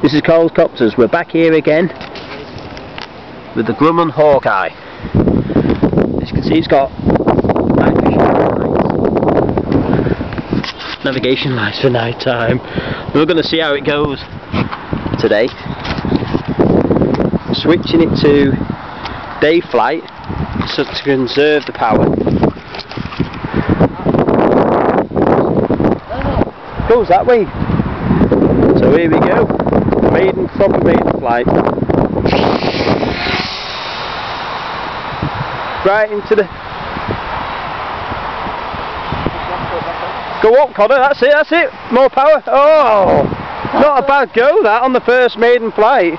This is Colscopters. We're back here again with the Grumman Hawkeye. As you can see, it's got night vision lights, navigation lights for night time. We're going to see how it goes today. Switching it to day flight so to conserve the power. Goes that way. So here we go. Proper maiden flight. Right into the... Go up, Connor, that's it, that's it. More power. Oh! Not a bad go that on the first maiden flight.